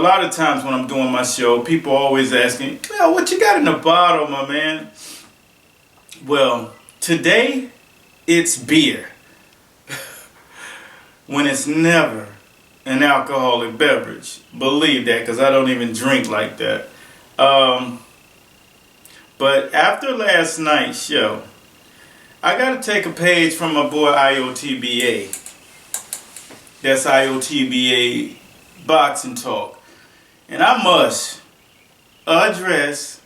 lot of times when I'm doing my show, people always asking, well, what you got in the bottle, my man? Well, today, it's beer. When it's never an alcoholic beverage. Believe that, because I don't even drink like that. But after last night's show, I got to take a page from my boy IOTBA. That's IOTBA Boxing Talk. And I must address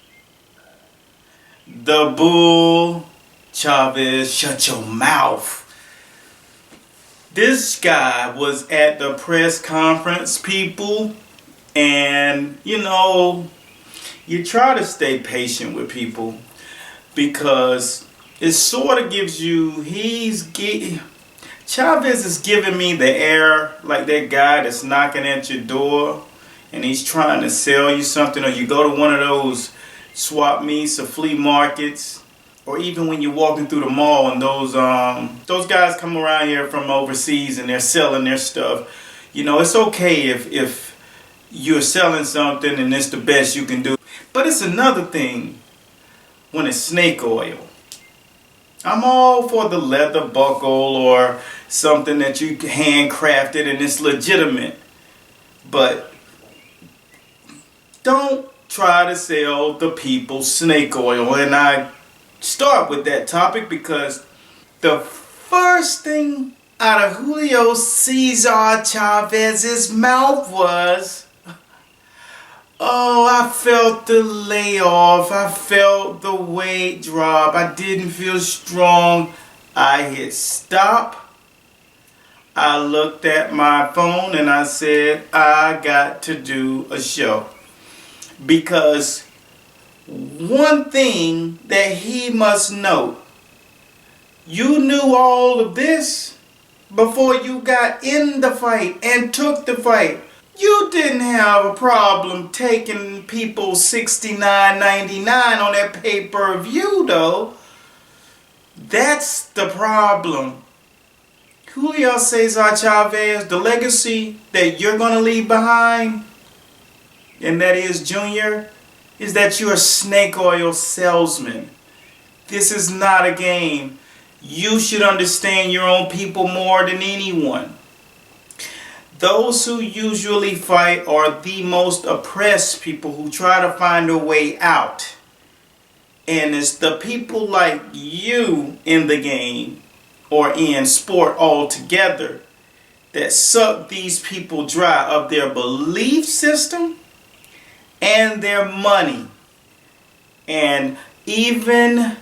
the bull Chavez. Shut your mouth. This guy was at the press conference, people, and you know, you try to stay patient with people because it sort of gives you, Chavez is giving me the air like that guy that's knocking at your door and he's trying to sell you something, or you go to one of those swap meets or flea markets, or even when you're walking through the mall and those guys come around here from overseas and they're selling their stuff. You know, it's okay if you're selling something and it's the best you can do. But it's another thing when it's snake oil. I'm all for the leather buckle or something that you handcrafted and it's legitimate. But don't try to sell the people snake oil. And I start with that topic because the first thing out of Julio Cesar Chavez's mouth was, oh, I felt the layoff, I felt the weight drop, I didn't feel strong. I hit stop, I looked at my phone and I said, I got to do a show. Because one thing that he must know, you knew all of this before you got in the fight and took the fight. You didn't have a problem taking people $69.99 on that pay-per-view though. That's the problem. Julio Cesar Chavez, the legacy that you're going to leave behind, and that is, Junior, is that you're a snake oil salesman. This is not a game. You should understand your own people more than anyone. Those who usually fight are the most oppressed people who try to find a way out. And it's the people like you in the game or in sport altogether that suck these people dry of their belief system and their money. And even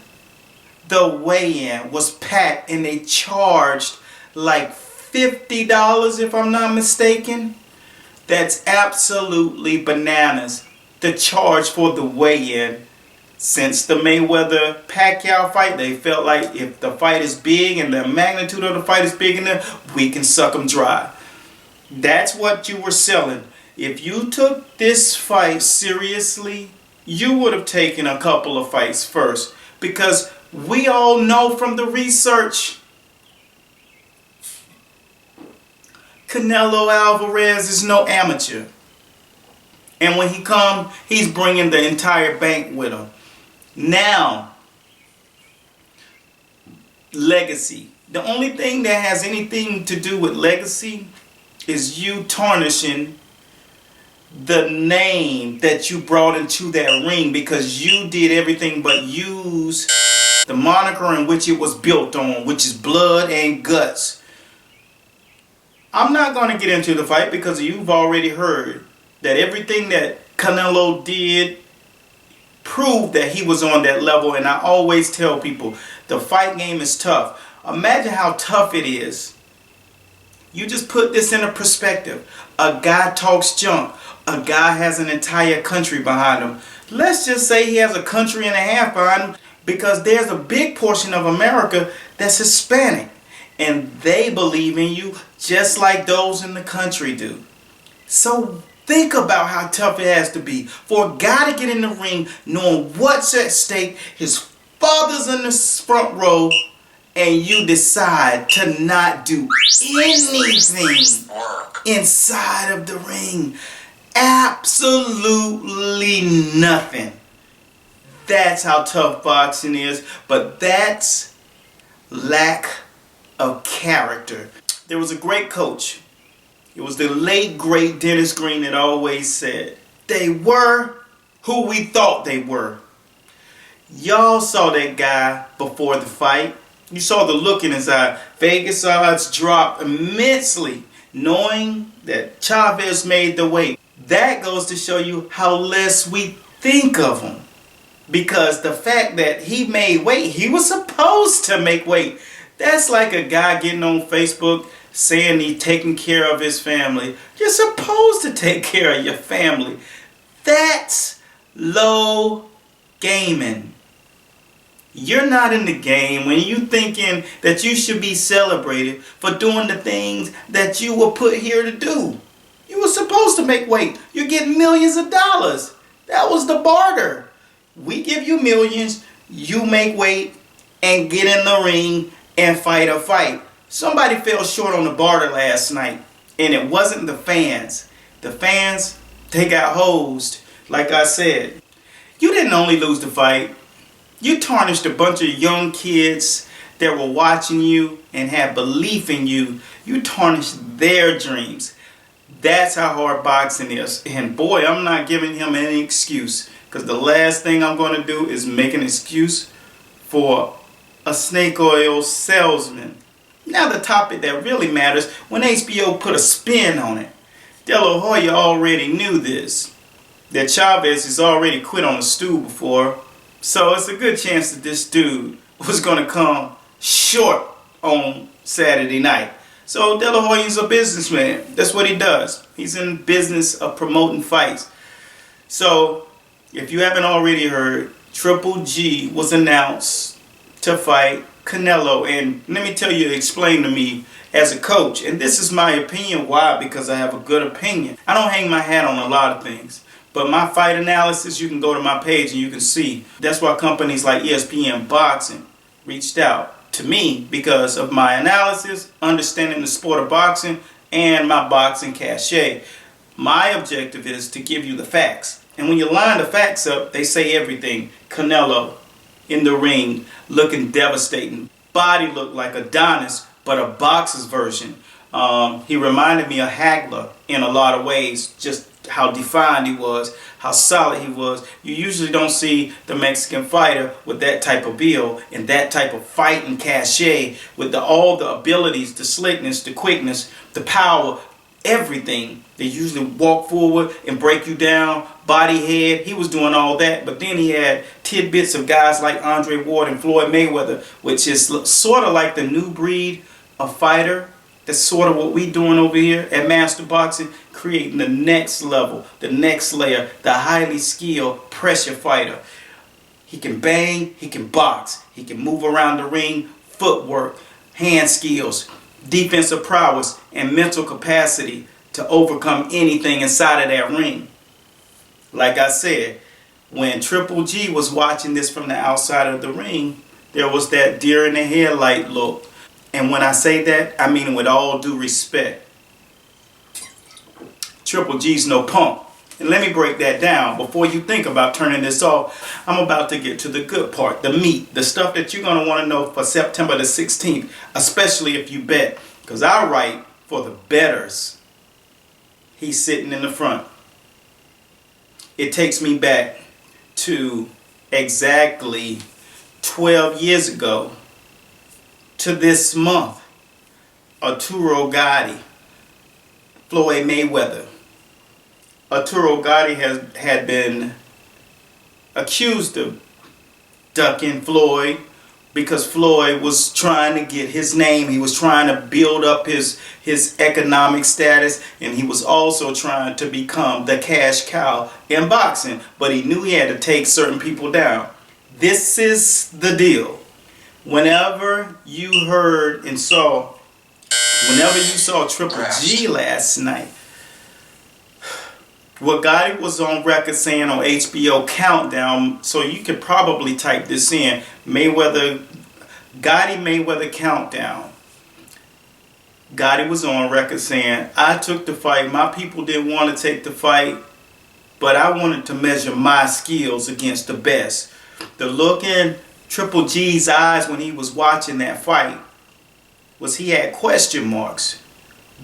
the weigh-in was packed and they charged like $50 if I'm not mistaken. That's absolutely bananas. The charge for the weigh-in. Since the Mayweather-Pacquiao fight, they felt like if the fight is big and the magnitude of the fight is big enough, we can suck them dry. That's what you were selling. If you took this fight seriously, you would have taken a couple of fights first. Because we all know from the research, Canelo Alvarez is no amateur. And when he comes, he's bringing the entire bank with him. Now, legacy. The only thing that has anything to do with legacy is you tarnishing the name that you brought into that ring, because you did everything but use the moniker in which it was built on, which is blood and guts. I'm not going to get into the fight because you've already heard that everything that Canelo did proved that he was on that level. And I always tell people, the fight game is tough. Imagine how tough it is. You just put this in a perspective. A guy talks junk. A guy has an entire country behind him. Let's just say he has a country and a half behind him, because there's a big portion of America that's Hispanic. And they believe in you just like those in the country do. So think about how tough it has to be for a guy to get in the ring knowing what's at stake, his father's in the front row, and you decide to not do anything inside of the ring. Absolutely nothing. That's how tough boxing is, but that's lack of character. There was a great coach. It was the late great Dennis Green that always said, they were who we thought they were. Y'all saw that guy before the fight. You saw the look in his eye. Vegas odds dropped immensely knowing that Chavez made the weight. That goes to show you how less we think of him. Because the fact that he made weight, he was supposed to make weight. That's like a guy getting on Facebook saying he's taking care of his family. You're supposed to take care of your family. That's low gaming. You're not in the game when you thinking that you should be celebrated for doing the things that you were put here to do. You were supposed to make weight. You're getting millions of dollars. That was the barter. We give you millions, you make weight and get in the ring and fight a fight. Somebody fell short on the barter last night, and it wasn't the fans. The fans, they got hosed. Like I said, you didn't only lose the fight. You tarnished a bunch of young kids that were watching you and had belief in you. You tarnished their dreams. That's how hard boxing is. And boy, I'm not giving him any excuse. Because the last thing I'm going to do is make an excuse for a snake oil salesman. Now the topic that really matters, when HBO put a spin on it. De La Hoya already knew this. That Chavez has already quit on the stool before. So it's a good chance that this dude was going to come short on Saturday night. So De La Hoya's a businessman. That's what he does. He's in business of promoting fights. So if you haven't already heard, Triple G was announced to fight Canelo. And let me tell you, explain to me as a coach. And this is my opinion. Why? Because I have a good opinion. I don't hang my hat on a lot of things. But my fight analysis, you can go to my page and you can see. That's why companies like ESPN Boxing reached out to me because of my analysis, understanding the sport of boxing, and my boxing cachet. My objective is to give you the facts. And when you line the facts up, they say everything. Canelo in the ring looking devastating. Body looked like Adonis, but a boxer's version. He reminded me of Hagler in a lot of ways, just how defined he was, how solid he was. You usually don't see the Mexican fighter with that type of build and that type of fighting cachet with all the abilities, the slickness, the quickness, the power, everything. They usually walk forward and break you down, body, head. He was doing all that, but then he had tidbits of guys like Andre Ward and Floyd Mayweather, which is sort of like the new breed of fighter. That's sort of what we're doing over here at Master Boxing, creating the next level, the next layer, the highly skilled pressure fighter. He can bang, he can box, he can move around the ring, footwork, hand skills, defensive prowess, and mental capacity to overcome anything inside of that ring. Like I said, when Triple G was watching this from the outside of the ring, there was that deer in the headlight look. And when I say that, I mean it with all due respect. Triple G's no punk. And let me break that down. Before you think about turning this off, I'm about to get to the good part, the meat, the stuff that you're going to want to know for September the 16th, especially if you bet. Because I write for the bettors. He's sitting in the front. It takes me back to exactly 12 years ago to this month. Arturo Gatti, Floyd Mayweather. Arturo Gatti had been accused of ducking Floyd because Floyd was trying to get his name. He was trying to build up his economic status, and he was also trying to become the cash cow in boxing. But he knew he had to take certain people down. This is the deal. Whenever you heard and saw, whenever you saw Triple G last night, what Gotti was on record saying on HBO Countdown, so you could probably type this in, Gotti Mayweather Countdown. Gotti was on record saying, I took the fight. My people didn't want to take the fight, but I wanted to measure my skills against the best. The look in Triple G's eyes when he was watching that fight was he had question marks.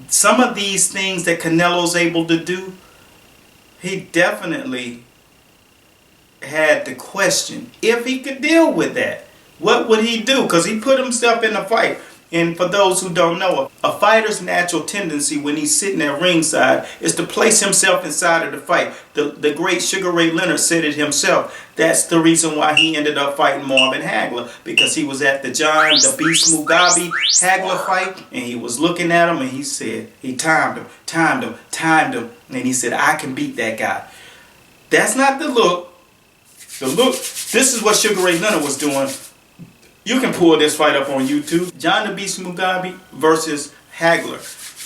Some of these things that Canelo's able to do, he definitely had to question if he could deal with that. What would he do? Because he put himself in a fight. And for those who don't know, a fighter's natural tendency when he's sitting at ringside is to place himself inside of the fight. The great Sugar Ray Leonard said it himself. That's the reason why he ended up fighting Marvin Hagler, because he was at the the Beast Mugabe Hagler fight, and he was looking at him, and he said, he timed him, and he said, I can beat that guy. That's not the look. The look, this is what Sugar Ray Leonard was doing. You can pull this fight up on YouTube. John the Beast Mugabe versus Hagler.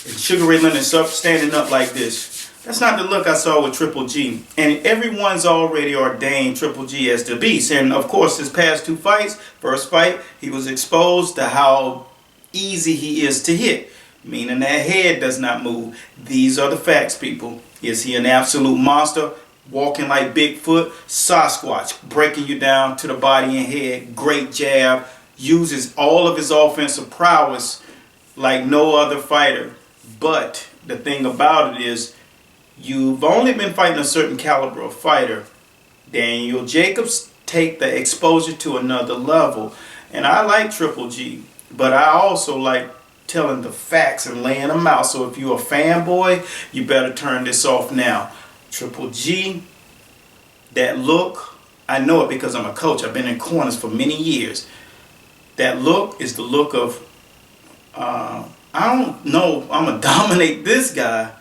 And Sugar Ray Leonard standing up like this. That's not the look I saw with Triple G. And everyone's already ordained Triple G as the Beast. And of course, his past two fights, first fight, he was exposed to how easy he is to hit. Meaning that head does not move. These are the facts, people. Is he an absolute monster? Walking like Bigfoot, Sasquatch, breaking you down to the body and head, great jab, uses all of his offensive prowess like no other fighter. But the thing about it is, you've only been fighting a certain caliber of fighter. Daniel Jacobs take the exposure to another level. And I like Triple G, but I also like telling the facts and laying them out. So if you're a fanboy, you better turn this off now. Triple G, that look, I know it because I'm a coach. I've been in corners for many years. That look is the look of, I don't know, I'm going to dominate this guy.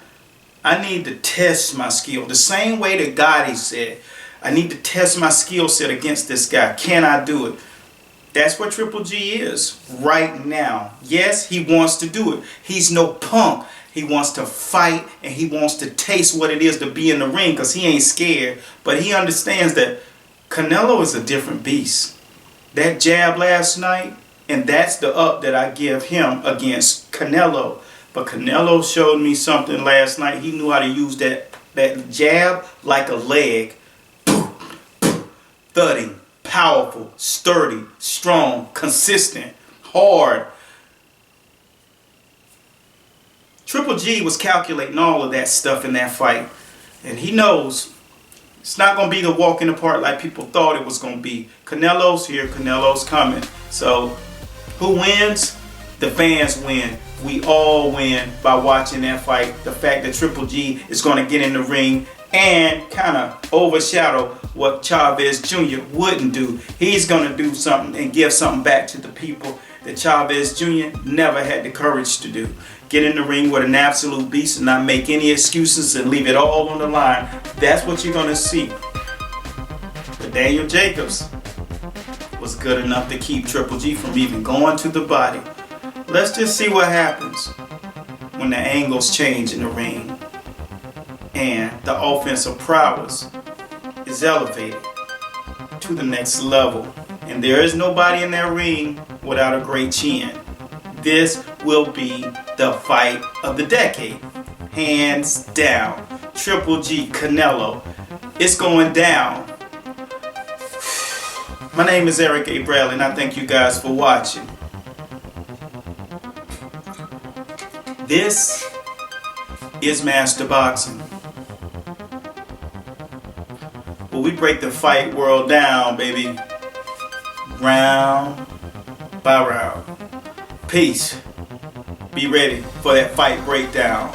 I need to test my skill. The same way that Gotti said, I need to test my skill set against this guy. Can I do it? That's what Triple G is right now. Yes, he wants to do it. He's no punk. He wants to fight, and he wants to taste what it is to be in the ring, because he ain't scared. But he understands that Canelo is a different beast. That jab last night, and that's the up that I give him against Canelo. But Canelo showed me something last night. He knew how to use that jab like a leg. Thudding, powerful, sturdy, strong, consistent, hard. Triple G was calculating all of that stuff in that fight. And he knows it's not going to be the walk in the park like people thought it was going to be. Canelo's here. Canelo's coming. So who wins? The fans win. We all win by watching that fight. The fact that Triple G is going to get in the ring and kind of overshadow what Chavez Jr. wouldn't do. He's going to do something and give something back to the people that Chavez Jr. never had the courage to do. Get in the ring with an absolute beast and not make any excuses and leave it all on the line. That's what you're going to see. But Daniel Jacobs was good enough to keep Triple G from even going to the body. Let's just see what happens when the angles change in the ring and the offensive prowess is elevated to the next level. And there is nobody in that ring without a great chin. This will be the fight of the decade. Hands down. Triple G Canelo. It's going down. My name is Eric A. Bradley, and I thank you guys for watching. This is Master Boxing. Well, we break the fight world down, baby. Round by round. Peace. Be ready for that fight breakdown.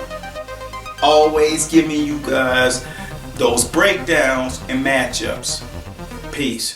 Always giving you guys those breakdowns and matchups. Peace.